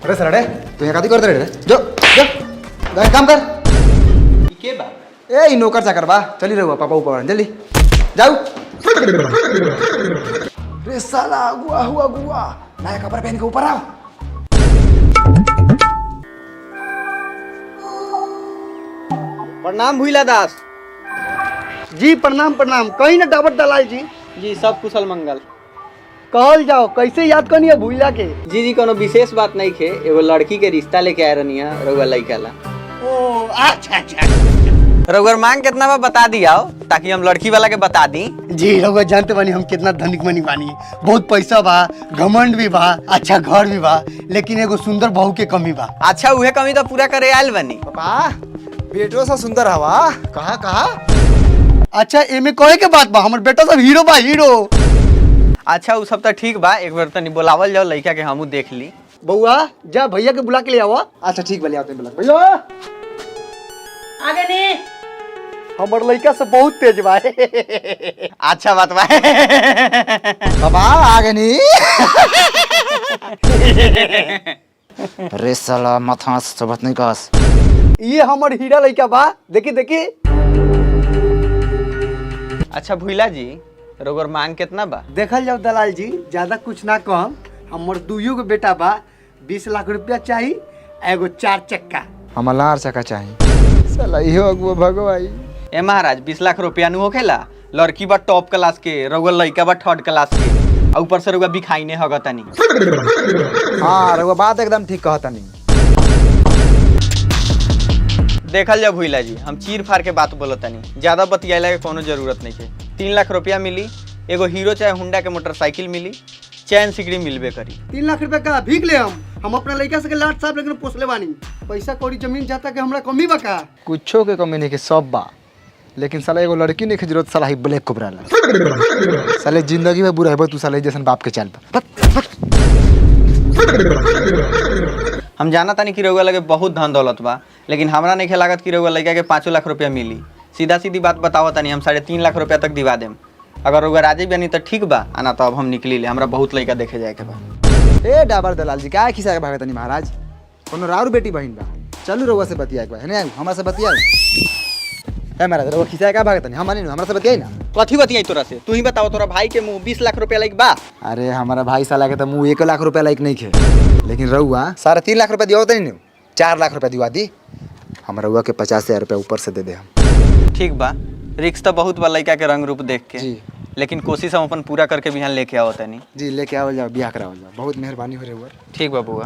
अरे सर अरे तू यहाँ काती करते रे जो जो जा काम कर के बा ए ई नौकर चाकर बा चली रे पापा ऊपर जल्दी जाऊ रे साला गुआ हुआ गुआ नया कपड़ा पहन के ऊपर आओ। प्रणाम भूला दास जी प्रणाम प्रणाम। कहीं ना डाबर दलाल जी। जी सब कुशल मंगल। कहल जाओ कैसे याद करनी है भूला के। जी कोनो विशेष बात नहीं खे, एगो लड़की के रिश्ता लेके आए रहनी है रउआ लइका ला। ओ अच्छा अच्छा। रउआ मांग कितना बा बता दिया ताकि हम लड़की वाला के बता दी। जी रउआ जानते बानी हम कितना धनिक मनी बानी, बहुत पैसा बा, घमंड भी बा, अच्छा घर भी बा, लेकिन एगो सुंदर बहू के कमी बा। अच्छा उहे कमी तो पूरा करे आयल बनी। पापा बेटो सा सुंदर हवा कहा कहा। अच्छा एमे कहे के बात बा, हमर बेटा सब हीरो बा हीरो। अच्छा उ सब तो ठीक बा, एक बार तनी बुलावल जाओ लइका के हमू देख ली। बउआ जा भैया के बुला के ले आओ। अच्छा ठीक बलिया तुम बुला भैया आगे नी हमर लइका से बहुत तेज बा। अच्छा बात बा। पापा आगे नहीं। अरे साला माथा सबत नहीं कस। ये हमर हीरा लइका बा, देखी देखी। अच्छा भूला जी रउआ मांग कितना बा? देखल जाओ दलाल जी, ज्यादा कुछ ना कम, हमर दुइयो के बेटा बा, 20 लाख रुपया चाहिए, एगो 4 चक्का। हमार लार चका चाहिए साला इहो अगुआ भगवाई। ए महाराज 20 लाख रुपया नु होखेला? लड़की बा टॉप क्लास के, रउआ लइका बा थर्ड क्लास के, आ ऊपर से रउआ बिखाई ने हगतनी। हाँ रउआ बात एकदम ठीक कहता नहीं। देखल जा भूला जी, हम चीर फाड़ के बात बोलतनी, ज्यादा बतियाला के कोनो जरूरत नहीं है। 3 लाख रुपया मिली, एगो हीरो चाहे हुंडा के मोटरसाइकिल मिली, चैन सिकड़ी मिलबे करी। 3 लाख रुपया का भीख ले हम अपना लड़का से लाट साहब लेकिन पोसले बानी। पैसा कौड़ी जमीन जाता के हमरा कमी बा का? कुछो के कमी नहीं के सब बा, लेकिन साला एगो लड़की नहीं के जरूरत साला ही ब्लैक कोबरा ला। साले जिंदगी में बुरा है तू साले जैसन बाप के चाल पर। हम जाना तानी कि रउआ लगे बहुत धन दौलत बा, लेकिन हमरा नहीं लागत कि रउआ लड़का के 5 लाख रुपया मिली। सीधा सीधी बात बताओ तानी, हम 3.5 लाख रुपया तक दिवा देम। अगर रउआ राजी बनी तो ठीक बा, आना तो अब हम निकली ले, हमरा बहुत लड़का देखे जाए के बा। ए डाबर दलाल जी क्या खिसा के भागत नहीं महाराज, कोनो राउर बेटी बहन बा, चलू रउआ से बतिया के बा है हमरा से बतिया। है महाराज रउआ खिसा का भागत नहीं, हम नहीं हमरा से बतियाई ना। कथी बतियाई तोरा से? तू ही बताओ, तोरा भाई के मुंह 20 लाख रुपया लाइक बा? अरे हमारा भाई साला के तो मुँह 1 लाख रुपया लायक नहीं खे, लेकिन रउआ 3.5 लाख रुपया दिया तो नहीं 4 लाख रुपया दिवा दी। हम रउआ के 50,000 रुपया ऊपर से दे दे हम। ठीक बा, रिक्स तो बहुत बा लड़का के रंग रूप देख के जी। लेकिन कोशिश हम अपन पूरा करके बिहान लेके आओ तनी। जी लेके आवल जाओ, ब्याह करावल जाओ, बहुत मेहरबानी हो रही। ठीक बा बुआ,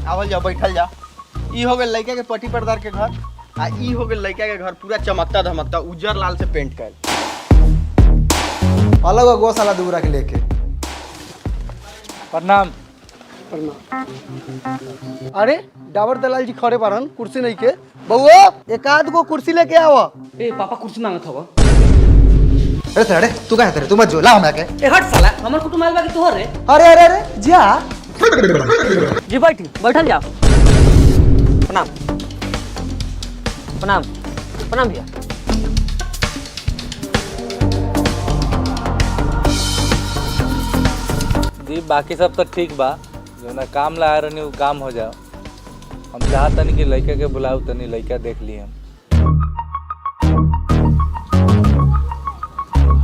आवल जाओ बैठल जा। ई हो गेल लड़का के पट्टी पर्दार के घर, आ ई हो गेल लड़का के घर पूरा चमकता धमकता उज्जर लाल से पेंट कैल। अलग अगुआ साला दूरा के लेके। प्रणाम। अरे डाबर दलाल जी खड़े बारन, कुर्सी नहीं के। बउआ एक आध गो कुर्सी लेके आओ। ए पापा कुर्सी मांगत हवा। अरे सर अरे तू कहे तेरे तू मत जो ला हमरा के। ए हट साला, हमर कुटुंब आइल बा कि तोहर रे? अरे अरे अरे जा जी बैठी, बैठल जाओ। प्रणाम प्रणाम प्रणाम भैया। जी बाकी सब तो ठीक बा, जो ना काम ला रहनी वो काम हो जाओ। हम चाहतनी कि लड़का के बुलाऊ, तनी लड़का देख ली हम।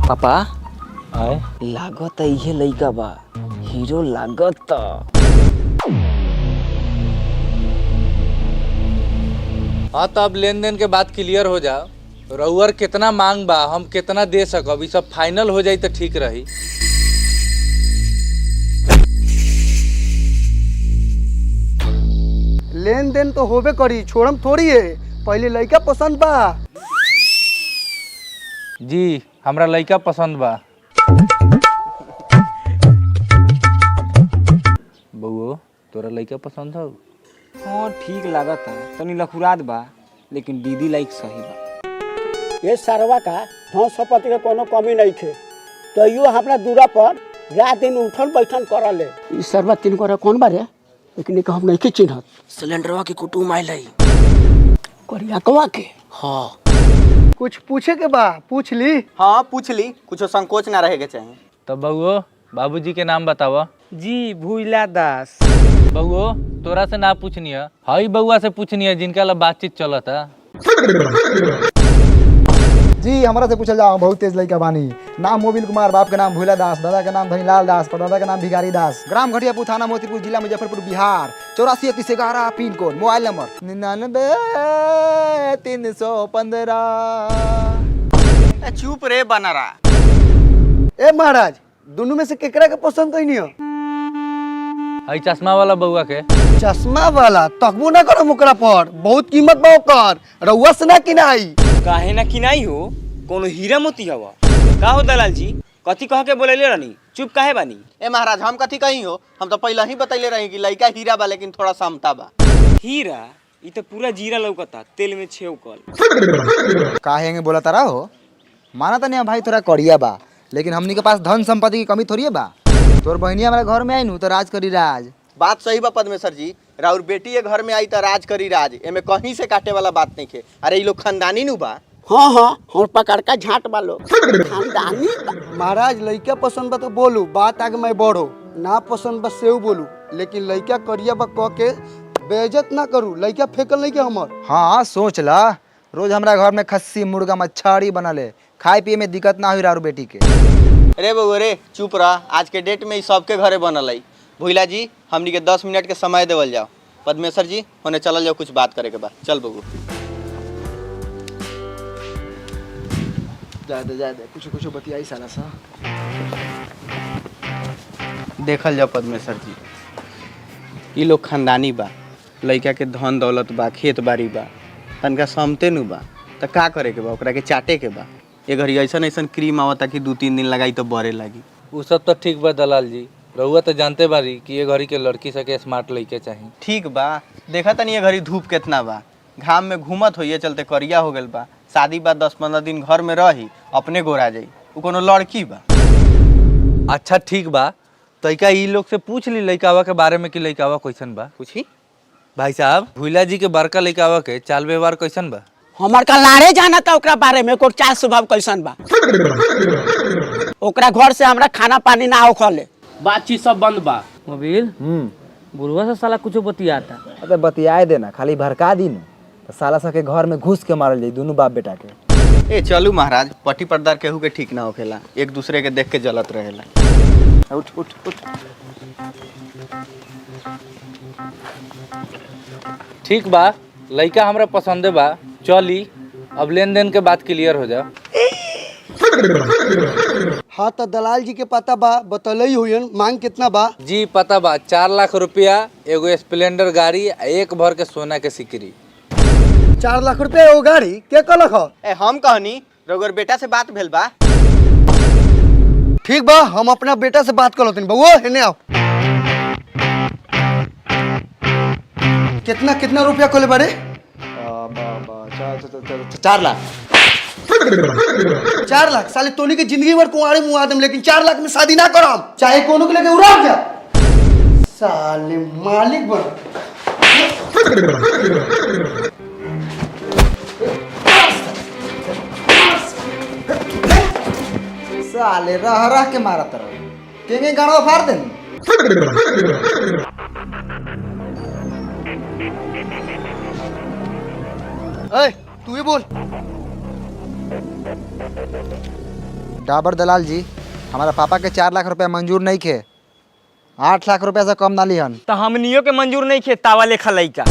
पापा आए लागत इहे लइका बा, हीरो लागत। हाँ तो अब लेन देन के बात क्लियर हो जाओ। रउअर कितना मांग बा, हम कितना दे सकब, ई सब फाइनल हो जाई तो ठीक रही। लेन देन तो होबे करी, छोड़म थोड़ी है, पहले लड़का पसंद बा। जी हमरा लड़का पसंद बा। बउओ तोरा लड़का पसंद हो? हाँ ठीक लागत है, तनी लखुरात बा, लेकिन दीदी लाइक सही बा। ये सरवा का धन संपत्ति के कोनो कमी नहीं थे, तो यो हमरा दूरा पर रात दिन उठन बैठन करले। ई सरवा तीन को कौन बारे, लेकिन हम नहीं के चिन्हत। सिलेंडरवा के कुटुंब आइल है। करिया कवा के। हाँ कुछ पूछे के बा पूछ ली। हाँ पूछ ली, कुछ संकोच ना रहे के चाहिए। तो बउओ बाबूजी के नाम बतावा। जी भूला दास। बउओ तोरा से ना पूछनी है, हई बउआ से पूछनी है जिनका ला बातचीत चलता। जी हमारा से पूछल जाओ, बहुत तेज लड़का बानी। नाम मोबिल कुमार, बाप के नाम भूला दास, दादा के नाम धनीलाल दास, परदादा के नाम भिखारी दास। ग्राम घटियापुर, थाना मोतीपुर, जिला Muzaffarpur, Bihar. 843111 pin code. Mobile number 99 चुप रे बनरा। ए महाराज, दोनों में से केकरा के पसंद कहीं नहीं हो? हई चश्मा वाला बउआ के। चश्मा वाला तकबो ना करो ओकरा पर, बहुत कीमत बा ओकर, रउआ से ना किनाई। काहे ना किनाई हो, कोनो हीरा मोती हवा का हो दलाल जी? कथी कह के बोलेले रहनी, चुप काहे बानी? ए महाराज हम कथी कही हो, हम तो पहले ही बतैले रही कि लड़का हीरा बा लेकिन थोड़ा समता बा। हीरा ई तो पूरा जीरा लौकता, तेल में छेवकल। काहे बोला तारा हो? माना तनी भाई तोरा करिया बा, लेकिन हमनी के पास धन संपत्ति की कमी थोड़ी है बा। तोर बहनी हमारे घर में आई नु तो राज करी राज। बात सही बा पद्मेश्वर जी, राउर बेटी ये घर में आई तो राज करी राज, एमे कहीं से काटे वाला बात नहीं खे। अरे ये लोग खानदानी नु बा। हाँ हाँ, हम पकड़ का झाट वालो खानदानी बा। महाराज लड़का पसंद बा तो बोलू, बात आगे मैं बढ़ो। ना पसंद बा सेव बोलू, लेकिन लड़का करिया बा कह के बेइज्जत ना करू। लड़का फेकल नहीं के हमर। हाँ सोच ला, रोज हमरा घर में खस्सी मुर्गा मच्छरी बनले, खाए पिए में दिक्कत ना हुई रारू बेटी के। अरे बउआ रे चुप रह, आज के डेट में ई सबके घरे बनल है। भूला जी हमनी के 10 मिनट के समय देवल जाओ। पद्मेश्वर जी होने चलल जाओ, कुछ बात करे के बा। चल बबू। जादे कुछ बतियाई साला सा। देखल जाओ पद्मेश्वर जी, ई लोग खानदानी बा, लड़का के धन दौलत बा, खेत बाड़ी बा, तनका समते नु बा, तो का करे के बा, ओकरा के चाटे के बा। ये घड़ी ऐसा ऐसा क्रीम आवता कि 2-3 दिन लगाई तो बड़े लगी। उ सब तो ठीक बा दलाल जी, रउआ तो जानते बारी कि ये घड़ी के लड़की सके स्मार्ट लड़के चाहिए। ठीक बा, देखा तनी ये घड़ी धूप कितना बा, घाम में घूमत हो, ये चलते करिया हो गल बा। शादी बा 10-15 दिन घर में रही, अपने गोरा जाई। उ कोनो लड़की बा। अच्छा ठीक बा, तैका ई लोग से पूछ ली लइकावा के बारे में कि लइकावा कैसन बा। पूछी भाई साहब, भूला जी के बड़का लइकावा के चाल व्यवहार कैसन बा? हमार का लारे जाना था ओकरा बारे में, ओकर चाल स्वभाव कैसन बा। ओकरा घर से हमरा खाना पानी ना होखले, बातचीत सब बंद बा। मोबिल बुढ़वा से साला कुछ बतियाता। अबे बतियाए देना, खाली भड़का दी न तो साला सा के घर में घुस के मारल जाई दोनों बाप बेटा के। ए चलू महाराज, पट्टी पर्दार केहू के ठीक ना होखेला, एक दूसरे के देख के जलत रहेला। उठ उठ उठ। ठीक बा, लइका हमरा पसंदे बा, चली अब लेन देन के बात क्लियर हो जाओ। हाँ तो दलाल जी के पता बा, बतलई हुई मांग कितना बा? जी पता बा, 4 लाख रुपया, एगो स्प्लेंडर गाड़ी, एक भर के सोना के सिकरी। 4 लाख रुपया एगो गाड़ी के कहलक ह? ए हम कहनी रघुवर बेटा से बात भेल बा। ठीक बा, हम अपना बेटा से बात कर लेते हैं। बउआ हेने आओ। कितना कितना रुपया खोले बारे? 4 लाख। 4 लाख? साले तोनी के जिंदगी भर कुंवारे मुआ दम, लेकिन 4 लाख में शादी ना करम, चाहे कोनो के लेके उड़ा जा। साले मालिक बन। साले रह रह के मारा तरह केंगे गाड़वा फाड़ देनी। ए तू ही बोल। डाबर दलाल जी, हमारा पापा के 4 लाख रुपया मंजूर नहीं खे, 8 लाख रुपया से कम ना लिहन। तो हमनियो के मंजूर नहीं खे, तावा लेखा लइका।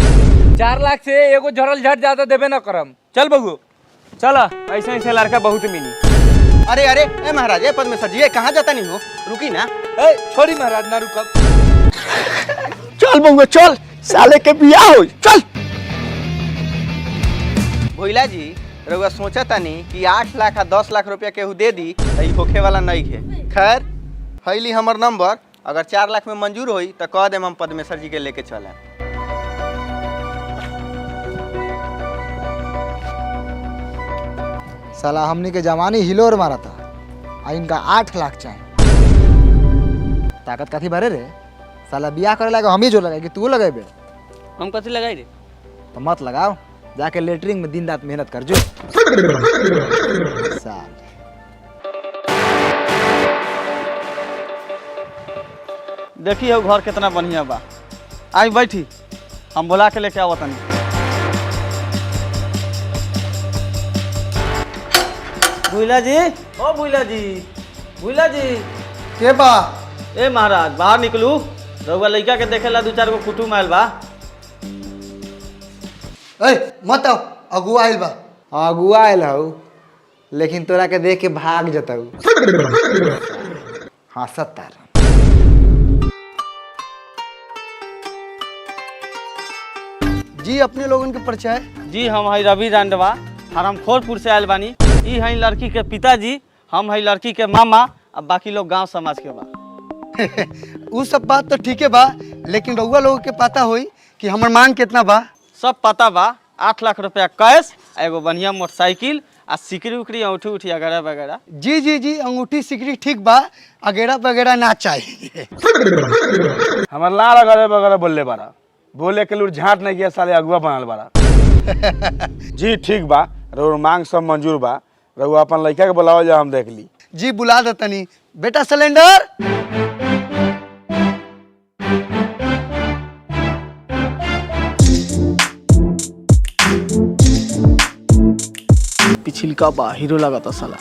4 लाख से एगो झरल झट ज्यादा देबे न करम। चल बबू। चला, ऐसे ऐसे लड़का बहुत मिली। अरे अरे ए महाराज, ए पद्मेश्वर जी, कहाँ जाता नहीं हो, रुकी ना। ए छोड़ी महाराज, ना रुकब। चल बउआ चल, साले के बियाह हो चल। भोला जी रउआ सोचा तानी कि 8 लाख आ 10 लाख रुपया केहू दे दी तो ई होखे वाला नहीं है। खैर हैली हमर नंबर, अगर 4 लाख में मंजूर होई तो कह देम हम पद्मेश्वर जी के लेके चलें। साला हमनी के जवानी हिलोर मारा था, आ इनका 8 लाख चाहिए। ताकत कथी भरे रे? साला बियाह करे लगा हम ही जो लगाए कि तू लगाए? हम कथी लगाई रे? तो मत लगाओ, जाके लेटरिंग में दिन रात मेहनत कर जो। साल देखी हो घर कितना बढ़िया बा। आई बैठी, हम बुला के लेके आवत तनी। भूला जी, ओ भूला जी, भूला जी। के बा? ए महाराज बाहर निकलू, रउआ लइका के देखेला 2-4 गो कुटुम आयल बा। ए मत आओ, अगुआ आइल बा। अगुआ आयल हऊ, लेकिन तोरा के देख के भाग जतऊ। हाँ सत्तर। जी अपने लोगन के परिचय? जी हम है रवि रांडवा, हरमखोरपुर से आयल बानी। ई है लड़की के पिताजी, हम है लड़की के मामा, अब बाकी लोग गांव समाज के बा। उ सब बात तो ठीक है बा, लेकिन रउआ लोगों के पता होई कि हमर मांग कितना बा? सब पता बा। 8 लाख रुपया कैश, एगो बढ़िया मोटरसाइकिल आ सिकरी उकरी औठी उठी वगैरह वगैरह। जी जी जी, अंगूठी सिकरी ठीक बा, अगेरा वगैरह ना चाहिए। हमार लाल अगले बगले बोलले बारा, बोले के लूर झाट नहीं किया, साले अगुआ बनल बारा। जी ठीक बा, रउआ मांग सब मंजूर बा। रउआ अपन लड़का के बुलाओ जा, हम देख ली। जी बुला देतनी। बेटा सिलेंडर। पिछिलका बा हीरो लागता साला।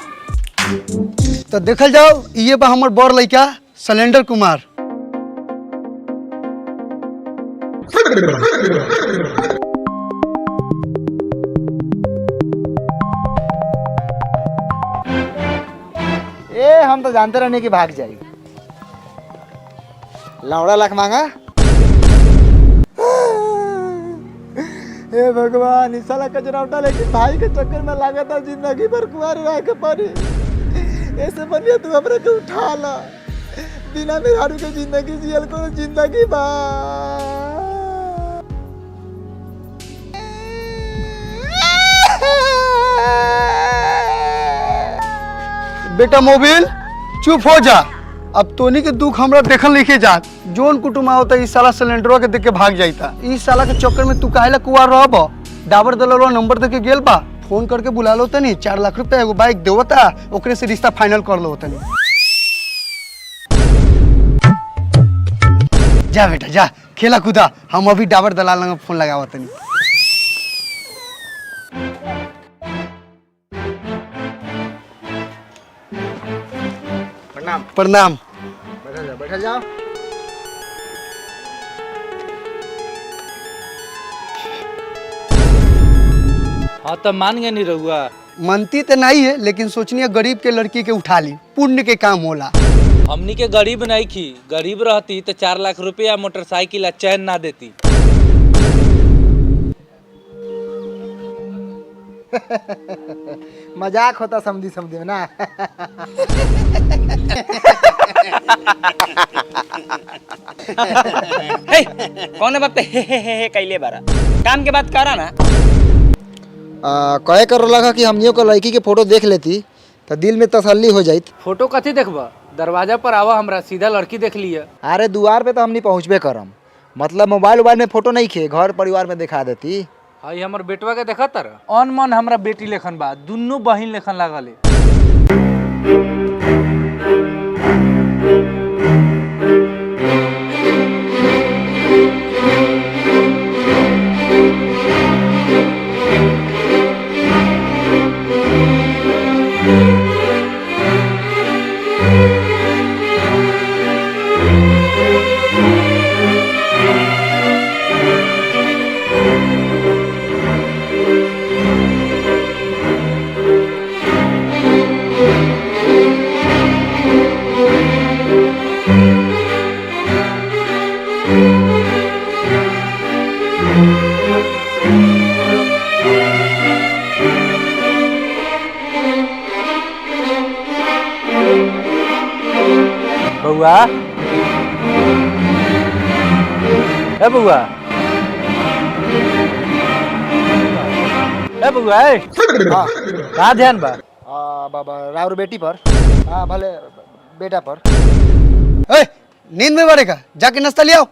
तो देखल जाओ, ये बा हमर बड़ लड़का सिलेंडर कुमार। ए हम तो जानते रहने की भाग जाएगी। लौड़ा लाख मांगा। हे भगवान, इस साला कचरा उठा, लेकिन भाई के चक्कर में लगा था जिंदगी भर कुआर रह के पड़ी। ऐसे बढ़िया तू हमरा के उठा ला, बिना मेहरारू के जिंदगी जियल को जिंदगी बा। बेटा मोबिल चुप हो जा, अब तोनी के दुख हमरा देखल लिखे जात। जोन कुटुम होता इस साला सिलेंडरवा के देख के भाग जाता। इस साला के चक्कर में तू काहेला कुआर रहब? डाबर दलवा नंबर दे के गेल बा, फोन करके बुला लो तनी। 4 लाख रुपया एगो बाइक देवता, ओकरे से रिश्ता फाइनल कर लो तनी। जा बेटा जा, खेला कूदा, हम अभी डाबर दलाल लंग फोन लगावा तनी। प्रणाम। प्रणाम। बैठल जाओ, बैठल जाओ। हाँ तो मान गए नहीं रहुआ। मनती तो नहीं है, लेकिन सोचनी गरीब के लड़की के उठा ली, पुण्य के काम होला। हमनी के गरीब नहीं थी, गरीब रहती तो 4 लाख रुपया मोटरसाइकिल आ चैन ना देती। मजाक होता समझी समझी में ना। हे, कौन बात पे हे कैले बारा? काम के बात करा ना। कहे कर लगा कि हमनियों को लड़की के फोटो देख लेती तो दिल में तसल्ली हो जाती। फोटो कथी देखबा? दरवाजा पर आवा, हमरा सीधा लड़की देख लिया। अरे दुआर पे तो हमनी पहुँचबे करम, मतलब मोबाइल वोबाइल में फोटो नहीं खे, घर परिवार में दिखा देती। हाई हमर बेटवा के देखा तर अन मन हमरा बेटी लेखन बा, दुनू बहिन लेखन लागल है। बउआ, ए बउआ, ए बउआ, हाँ कहाँ ध्यान बा? बाबा राउर बेटी पर, हाँ भले बेटा पर। ए, नींद में बढ़ेगा, जाके नाश्ता ले आओ।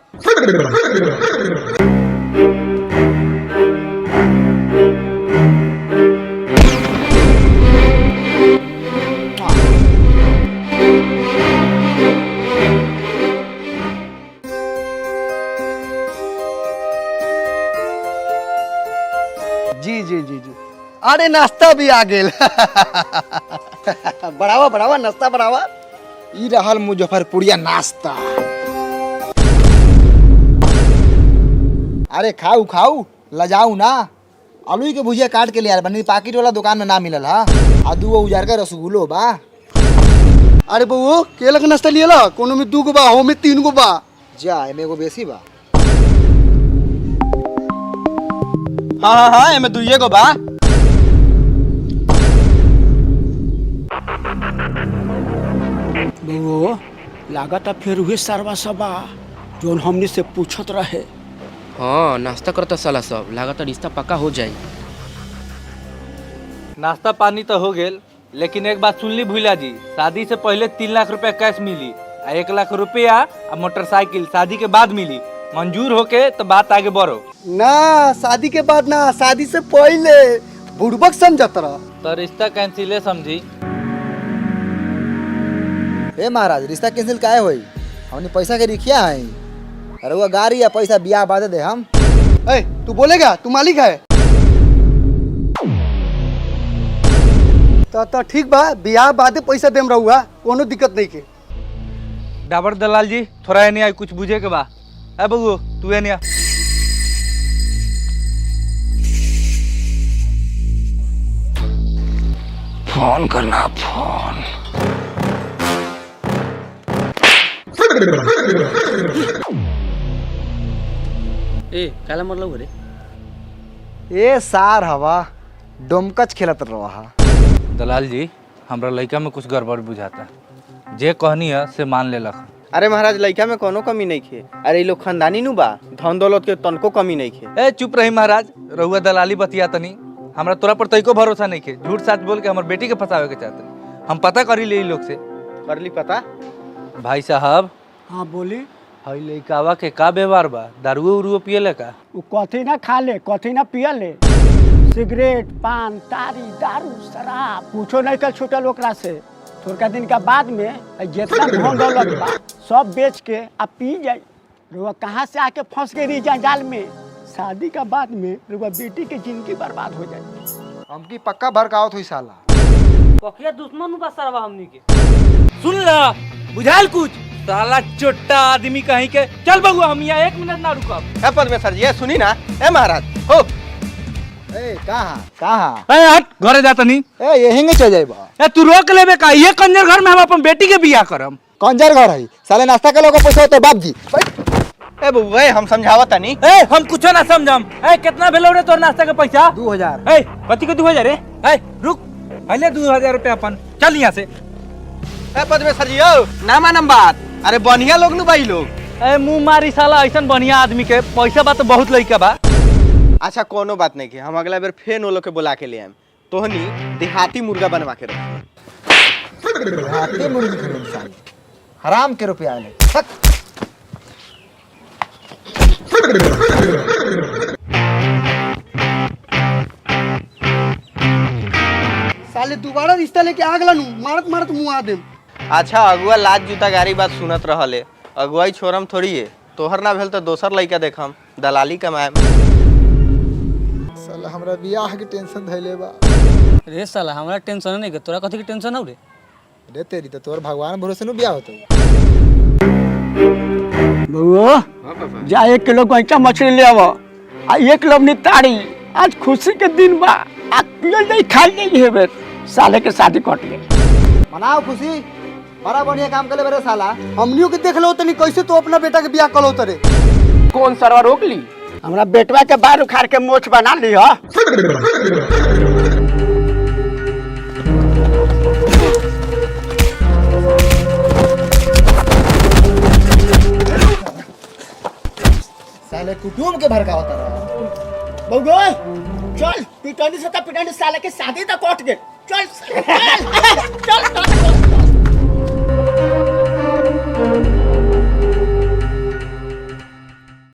अरे नाश्ता भी आ गेल बढ़ावा बढ़ावा नाश्ता बढ़ावा। ई रहल मुजफ्फरपुरिया नाश्ता। अरे खाऊ खाऊ लजाऊ ना। आलू के भुजिया काट के ले यार बनी पाकिट वाला दुकान में ना मिलल हा। आ दूगो उजार का रसगुल्लो बा। अरे बउओ केला के नाश्ता लियला कोनो में 2 गो बा हो में 3 गो बा। जा एमे एगो बेसी बा। हाँ एमे 2 गो बा। बउओ लागत फिर उहे सरवा सबा जोन हमनी से पूछत रहे। हाँ नाश्ता करता साला सब, लागत रिश्ता पक्का हो जाए। नाश्ता पानी तो हो गेल, लेकिन एक बात सुन ली भूला जी, शादी से पहले 3 लाख रुपया कैश मिली आ 1 लाख रुपया आ मोटरसाइकिल शादी के बाद मिली। मंजूर होके तो बात आगे बढ़ो। ना शादी के बाद ना, शादी से पहले बुड़बक समझत रह। तो रिश्ता कैंसिले समझी। ए महाराज रिश्ता कैंसिल काहे होई? हमने पैसा के रिखिया है। अरे वो गाड़ी या पैसा बियाह बाद दे हम। ए तू बोलेगा, तू मालिक है। तो ठीक बा, बियाह बादे पैसा देम रहुआ, कोनो दिक्कत नहीं के। डाबर दलाल जी थोड़ा नहीं आई, कुछ बुझे के बा। है बबू तू नहीं आ। फोन करना फोन। ए काला मतलब रे? ए सार हवा डोमकच खेलत रहा। दलाल जी हमरा लड़का में कुछ गड़बड़ बुझाता, जे कहनी है से मान लेलक। अरे महाराज लड़का में कोनो कमी नहीं खे। अरे ये लोग खानदानी नु बा, धन दौलत के तनको कमी नहीं खे। ए चुप रही महाराज, रहुआ दलाली बतिया तनी। हमरा तोरा पर तइको भरोसा नहीं खे। झूठ साच बोल के हमर बेटी के फंसावे के चाहते। हम पता करी ले इ लोग से। कर ली पता? भाई साहब हाँ बोली। हई लइकावा के का व्यवहार बा? दारू उरू पियले का? उ कथी ना खा ले, कथी ना पिया ले। सिगरेट, पान, तारी, दारू, शराब पूछो नहीं कर छूटल ओकरा से। थोड़ा दिन का बाद में जितना धन दौलत बा सब बेच के आ पी जाए। रुआ कहाँ से आके फंस गई रही जंजाल में। शादी का बाद में रुआ बेटी के जिंदगी बर्बाद हो जाए। हमकी पक्का भड़कावत हुई साला। कखिया दुश्मन बा सरवा हमनी के। सुन ला बुझाल कुछ? साला चोट्टा आदमी कहीं के। चल बबुआ हम यहाँ 1 मिनट ना रुकब। ए परमेश्वर जी ये सुनी ना। ए महाराज हो ए कहाँ कहाँ? ए हट घरे जा तनी। ए यहीं चल जाइबा। ए तू रोक लेबे का? ये कंजर घर में हम अपन बेटी के बियाह करम। कंजर घर है साले नाश्ता के लोग पैसा तो बाप जी। ए बबुआ हम समझावत तनी। ए हम कुछ ना समझम। ए कितना भेलो रे तोर नाश्ता के पैसा? 2000। ए कथी के 2000 रे? ए रुक पहले 2000 रुपया अपन चल यहाँ से। ए परमेश्वर जी ओ ना मानम बात। अरे बढ़िया लोग नु भाई लोग। ए मुंह मारी साला ऐसन बढ़िया आदमी के पैसा बा तो बहुत लइका बा। अच्छा कोनो बात नहीं के, हम अगला बार फेर नो लोग के बुला के ले आएम। तोहनी देहाती मुर्गा बनवा के रख। हाथी मुर्गी खरीद साले हराम के रुपया ले। साले दोबारा रिश्ता लेके आ गला नु, मारत मारत मुंह आ देम। अच्छा अगुआ लाज जूता गारी बात सुनत रहले। अगुआई छोरम थोड़ी है। तोहर ना भेल तो दोसर लइका देखम, दलाली कमाएम। साला हमरा बियाह के टेंशन धइले बा। रे साला हमरा टेंशन नहीं के, तोरा कथी के टेंशन हो रे? रे तेरी तो तोर भगवान भरोसे नु बियाह होतो। बउओ जा 1 किलो गैंचा मछली ले आवा आ 1 किलो तारी। आज खुशी के दिन बा। आ पियल नहीं खाई नहीं हेबे। साले के शादी कट गई। मनाओ खुशी, बड़ा बढ़िया काम करे बरे साला। हमनियों के देख लो तनी कैसे तो अपना बेटा के बियाह कलो तरे। कौन सरवा रोक ली? हमरा बेटवा के बाल उखाड़ के मोछ बना ली ह। साले कुटुम के भड़कावत रहा। बउओ चल पिटनी से पिटनी साले के शादी तक कट गई। चल चल चल